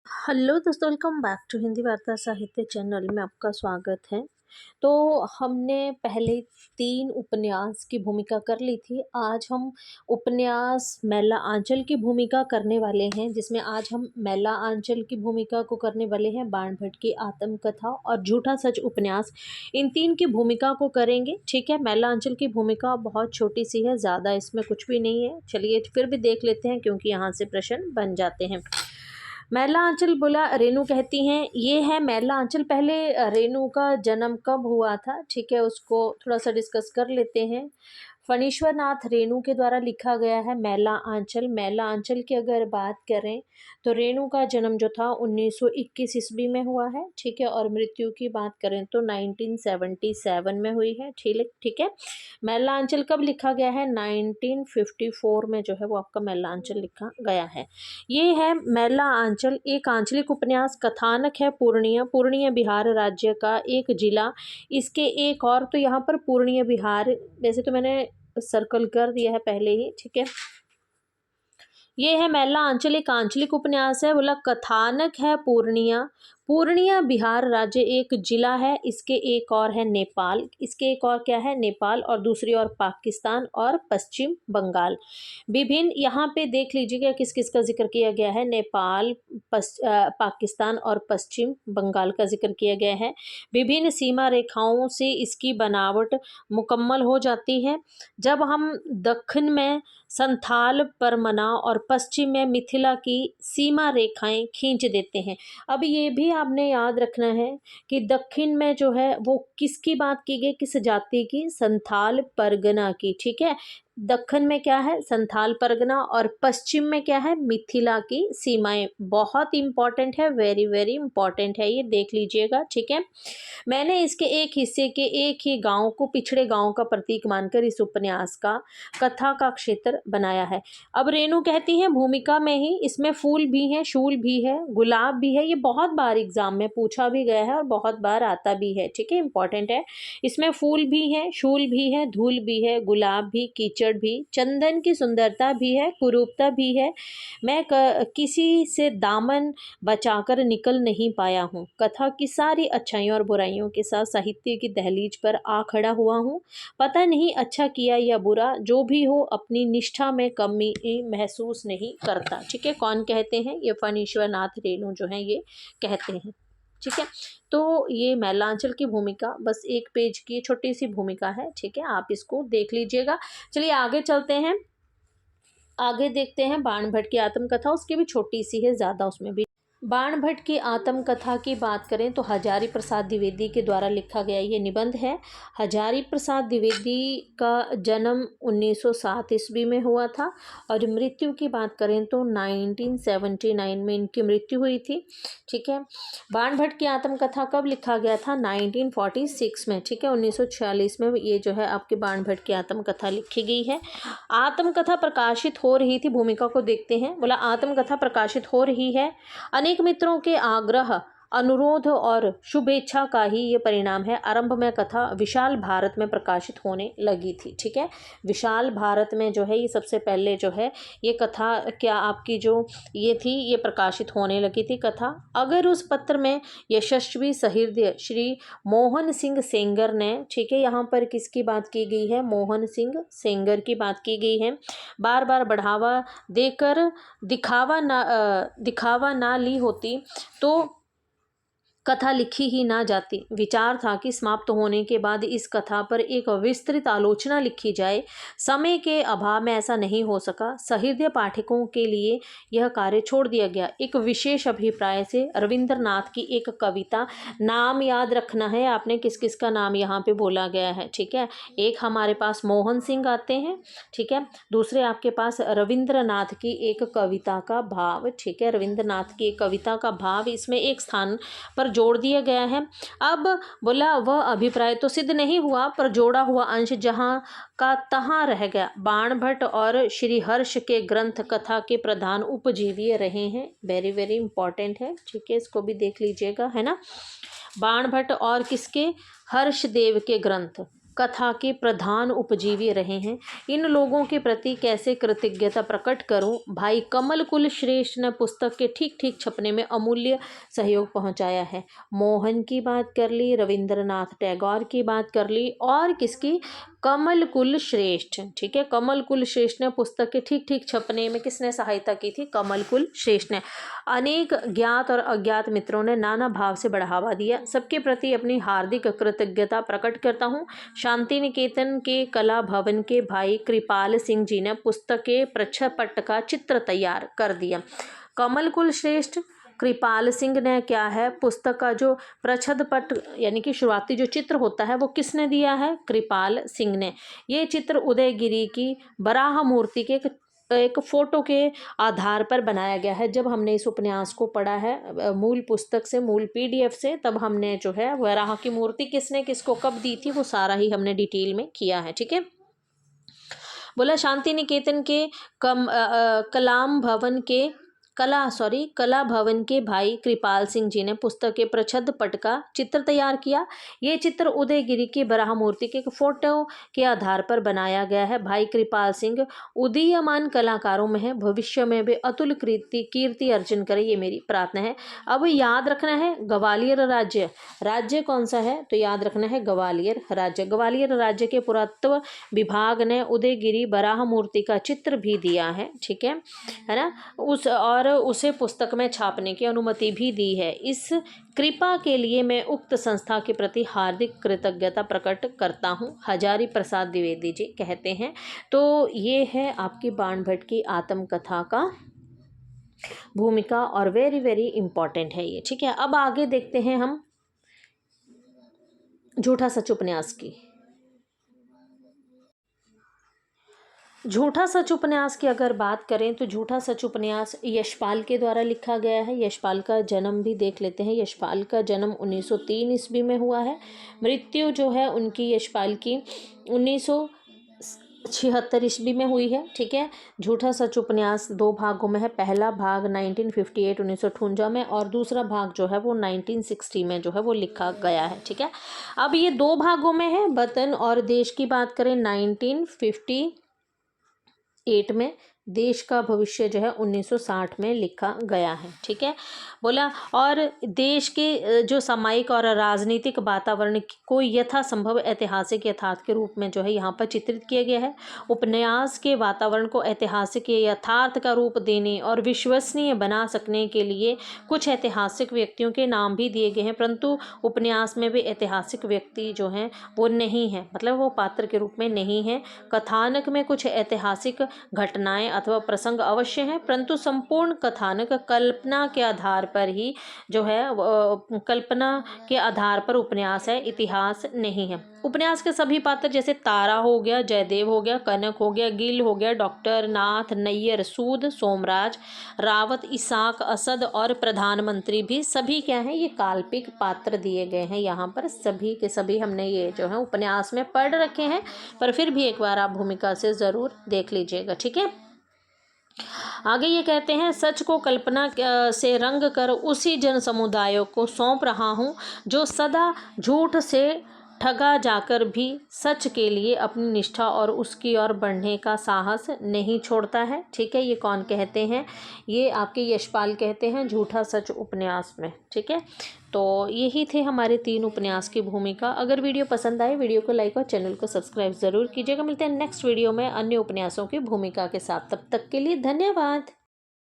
Hello दोस्तों, welcome back to Hindi वार्ता साहित्य चैनल में आपका स्वागत है। तो हमने पहले 3 उपन्यास की भूमिका कर ली थी। आज हम उपन्यास मैला आंचल की भूमिका करने वाले हैं, जिसमें आज हम मैला आंचल की भूमिका को करने वाले हैं। बाण भट्ट की आत्मकथा और झूठा सच उपन्यास, इन 3 की भूमिका को करेंगे। ठीक है, मैला आंचल की भूमिका बहुत छोटी सी है, ज़्यादा इसमें कुछ भी नहीं है। चलिए फिर भी देख लेते हैं, क्योंकि यहाँ से प्रश्न बन जाते हैं। मैला आंचल बोला, रेनू कहती हैं ये है मैला आंचल। पहले रेनू का जन्म कब हुआ था, ठीक है, उसको थोड़ा सा डिस्कस कर लेते हैं। फणीश्वर नाथ रेणु के द्वारा लिखा गया है मैला आंचल। मैला आंचल की अगर बात करें तो रेणु का जन्म जो था 1921 ईस्वी में हुआ है, ठीक है, और मृत्यु की बात करें तो 1977 में हुई है। ठीक है। मैला आंचल कब लिखा गया है? 1954 में जो है वो आपका मैला आंचल लिखा गया है। ये है मैला आंचल, एक आंचलिक उपन्यास कथानक है पूर्णिया। पूर्णिया बिहार राज्य का एक जिला। इसके एक और तो यहाँ पर पूर्णिया बिहार, वैसे तो मैंने सर्कल कर दिया है पहले ही, ठीक है। ये है मैला आंचल, एक आंचलिक उपन्यास है। बोला कथानक है पूर्णिया। पूर्णिया बिहार राज्य एक जिला है। इसके एक और है नेपाल। इसके एक और क्या है? नेपाल, और दूसरी और पाकिस्तान और पश्चिम बंगाल। विभिन्न, यहाँ पे देख लीजिएगा किस किस का जिक्र किया गया है। नेपाल, पाकिस्तान और पश्चिम बंगाल का जिक्र किया गया है। विभिन्न सीमा रेखाओं से इसकी बनावट मुकम्मल हो जाती है। जब हम दक्षिण में संथाल परमना और पश्चिम में मिथिला की सीमा रेखाएं खींच देते हैं। अब ये भी आपने याद रखना है कि दक्षिण में जो है वो किसकी बात की गई, किस जाति की? संथाल परगना की, ठीक है। दक्षिण में क्या है? संथाल परगना, और पश्चिम में क्या है? मिथिला की सीमाएं। बहुत इंपॉर्टेंट है, वेरी वेरी इंपॉर्टेंट है, ये देख लीजिएगा, ठीक है। मैंने इसके एक हिस्से के एक ही गांव को पिछड़े गांव का प्रतीक मानकर इस उपन्यास का कथा का क्षेत्र बनाया है। अब रेणु कहती है भूमिका में ही इसमें फूल भी है, शूल भी है, गुलाब भी है। ये बहुत बार एग्जाम में पूछा भी गया है और बहुत बार आता भी है, ठीक है, इंपॉर्टेंट है। इसमें फूल भी है, शूल भी है, धूल भी है, गुलाब भी, कीचड़ भी, चंदन की सुंदरता भी है, कुरूपता भी है। मैं किसी से दामन बचाकर निकल नहीं पाया हूँ। कथा की सारी अच्छाइयों और बुराइयों के साथ साहित्य की दहलीज पर आ खड़ा हुआ हूँ। पता नहीं अच्छा किया या बुरा, जो भी हो अपनी निष्ठा में कमी महसूस नहीं करता। ठीक है, कौन कहते हैं? ये फणीश्वर नाथ रेणु जो है ये कहते हैं, ठीक है। तो ये मैला आंचल की भूमिका बस एक पेज की छोटी सी भूमिका है, ठीक है, आप इसको देख लीजिएगा। चलिए आगे चलते हैं, आगे देखते हैं। बाण भट्ट की आत्मकथा, उसकी भी छोटी सी है, ज़्यादा उसमें भी। बाण भट्ट की आत्मकथा की बात करें तो हजारी प्रसाद द्विवेदी के द्वारा लिखा गया ये निबंध है। हजारी प्रसाद द्विवेदी का जन्म 1907 ईस्वी में हुआ था, और मृत्यु की बात करें तो 1979 में इनकी मृत्यु हुई थी, ठीक है। बाण भट्ट की आत्मकथा कब लिखा गया था? 1946 में, ठीक है, 1946 में ये जो है आपकी बाण भट्ट की आत्मकथा लिखी गई है। आत्मकथा प्रकाशित हो रही थी, भूमिका को देखते हैं। बोला आत्मकथा प्रकाशित हो रही है, अनेक मित्रों के आग्रह, अनुरोध और शुभेच्छा का ही ये परिणाम है। आरंभ में कथा विशाल भारत में प्रकाशित होने लगी थी, ठीक है। विशाल भारत में जो है ये सबसे पहले जो है ये कथा क्या आपकी जो ये थी ये प्रकाशित होने लगी थी कथा। अगर उस पत्र में यशस्वी सहृदय श्री मोहन सिंह सेंगर ने, ठीक है, यहाँ पर किसकी बात की गई है? मोहन सिंह सेंगर की बात की गई है। बार बार बढ़ावा देकर दिखावा ना ली होती तो कथा लिखी ही ना जाती। विचार था कि समाप्त होने के बाद इस कथा पर एक विस्तृत आलोचना लिखी जाए। समय के अभाव में ऐसा नहीं हो सका। सहृदय पाठकों के लिए यह कार्य छोड़ दिया गया। एक विशेष अभिप्राय से रविंद्रनाथ की एक कविता, नाम याद रखना है आपने किस किस का नाम यहाँ पे बोला गया है, ठीक है। एक हमारे पास मोहन सिंह आते हैं, ठीक है, दूसरे आपके पास रविंद्रनाथ की एक कविता का भाव, ठीक है, रविंद्रनाथ की एक कविता का भाव इसमें एक स्थान पर जोड़ दिया गया है। अब बोला वह अभिप्राय तो सिद्ध नहीं हुआ, पर जोड़ा हुआ अंश जहाँ का तहाँ रह गया। बाण भट्ट और श्री हर्ष के ग्रंथ कथा के प्रधान उपजीव्य रहे हैं। वेरी वेरी इंपॉर्टेंट है, ठीक है, इसको भी देख लीजिएगा, है ना। बाण भट्ट और किसके? हर्षदेव के ग्रंथ, कथा के प्रधान उपजीवी रहे हैं। इन लोगों के प्रति कैसे कृतज्ञता प्रकट करूं। भाई कमल कुल श्रेष्ठ ने पुस्तक के ठीक ठीक छपने में अमूल्य सहयोग पहुंचाया है। मोहन की बात कर ली, रविंद्रनाथ टैगोर की बात कर ली, और किसकी, कमल कुल श्रेष्ठ। ठीक है, कमल कुल श्रेष्ठ ने पुस्तक के ठीक ठीक छपने में किसने सहायता की थी, कमल कुल श्रेष्ठ ने। अनेक ज्ञात और अज्ञात मित्रों ने नाना भाव से बढ़ावा दिया। सबके प्रति अपनी हार्दिक कृतज्ञता प्रकट करता हूँ। शांति निकेतन के कला भवन के भाई कृपाल सिंह जी ने पुस्तक के प्रच्छपट का चित्र तैयार कर दिया। कमल कुल श्रेष्ठ कृपाल सिंह ने क्या है, पुस्तक का जो प्रच्छद पट यानी कि शुरुआती जो चित्र होता है वो किसने दिया है, कृपाल सिंह ने। ये चित्र उदयगिरी की बराह मूर्ति के एक फोटो के आधार पर बनाया गया है। जब हमने इस उपन्यास को पढ़ा है मूल पुस्तक से, मूल पीडीएफ से, तब हमने जो है वराह की मूर्ति किसने किसको कब दी थी वो सारा ही हमने डिटेल में किया है। ठीक है, बोला शांति निकेतन के कला भवन के भाई कृपाल सिंह जी ने पुस्तक के प्रच्छद पट का चित्र तैयार किया। ये चित्र उदयगिरी की बराह मूर्ति के फोटो के आधार पर बनाया गया है। भाई कृपाल सिंह उदीयमान कलाकारों में है, भविष्य में भी अतुल कीर्ति अर्जन करे, ये मेरी प्रार्थना है। अब याद रखना है ग्वालियर राज्य, राज्य कौन सा है, तो याद रखना है ग्वालियर राज्य। ग्वालियर राज्य के पुरातत्व विभाग ने उदयगिरी बराह मूर्ति का चित्र भी दिया है। ठीक है ना, उसे पुस्तक में छापने की अनुमति भी दी है। इस कृपा के लिए मैं उक्त संस्था के प्रति हार्दिक कृतज्ञता प्रकट करता हूँ, हजारी प्रसाद द्विवेदी जी कहते हैं। तो ये है आपकी बाणभट्ट की आत्मकथा का भूमिका, और वेरी वेरी इंपॉर्टेंट है ये। ठीक है, अब आगे देखते हैं हम झूठा सच उपन्यास की। झूठा सच उपन्यास की अगर बात करें तो झूठा सच उपन्यास यशपाल के द्वारा लिखा गया है। यशपाल का जन्म भी देख लेते हैं। यशपाल का जन्म 1903 ईस्वी में हुआ है। मृत्यु जो है उनकी यशपाल की 1976 ईस्वी में हुई है। ठीक है, झूठा सच उपन्यास 2 भागों में है। पहला भाग 1958 1958 में, और दूसरा भाग जो है वो 1960 में जो है वो लिखा गया है। ठीक है, अब ये 2 भागों में है। वतन और देश की बात करें 1958 में, देश का भविष्य जो है 1960 में लिखा गया है। ठीक है, बोला, और देश के जो सामायिक और राजनीतिक वातावरण को यथासंभव ऐतिहासिक यथार्थ के रूप में जो है यहाँ पर चित्रित किया गया है। उपन्यास के वातावरण को ऐतिहासिक यथार्थ का रूप देने और विश्वसनीय बना सकने के लिए कुछ ऐतिहासिक व्यक्तियों के नाम भी दिए गए हैं, परंतु उपन्यास में भी ऐतिहासिक व्यक्ति जो हैं वो नहीं है, मतलब वो पात्र के रूप में नहीं है। कथानक में कुछ ऐतिहासिक घटनाएं अथवा प्रसंग अवश्य हैं, परंतु संपूर्ण कथानक कल्पना के आधार पर ही जो है कल्पना के आधार पर उपन्यास है, इतिहास नहीं है। उपन्यास के सभी पात्र जैसे तारा हो गया, जयदेव हो गया, कनक हो गया, गिल हो गया, डॉक्टर नाथ, नैयर, सूद, सोमराज, रावत, इसाक, असद और प्रधानमंत्री भी सभी क्या हैं, ये काल्पनिक पात्र दिए गए हैं। यहाँ पर सभी के सभी हमने ये जो है उपन्यास में पढ़ रखे हैं, पर फिर भी एक बार आप भूमिका से ज़रूर देख लीजिएगा। ठीक है, आगे ये कहते हैं, सच को कल्पना से रंग कर उसी जन समुदायों को सौंप रहा हूँ जो सदा झूठ से ठगा जाकर भी सच के लिए अपनी निष्ठा और उसकी ओर बढ़ने का साहस नहीं छोड़ता है। ठीक है, ये कौन कहते हैं, ये आपके यशपाल कहते हैं झूठा सच उपन्यास में। ठीक है, तो यही थे हमारे 3 उपन्यास की भूमिका। अगर वीडियो पसंद आए वीडियो को लाइक और चैनल को सब्सक्राइब ज़रूर कीजिएगा। मिलते हैं नेक्स्ट वीडियो में अन्य उपन्यासों की भूमिका के साथ, तब तक के लिए धन्यवाद।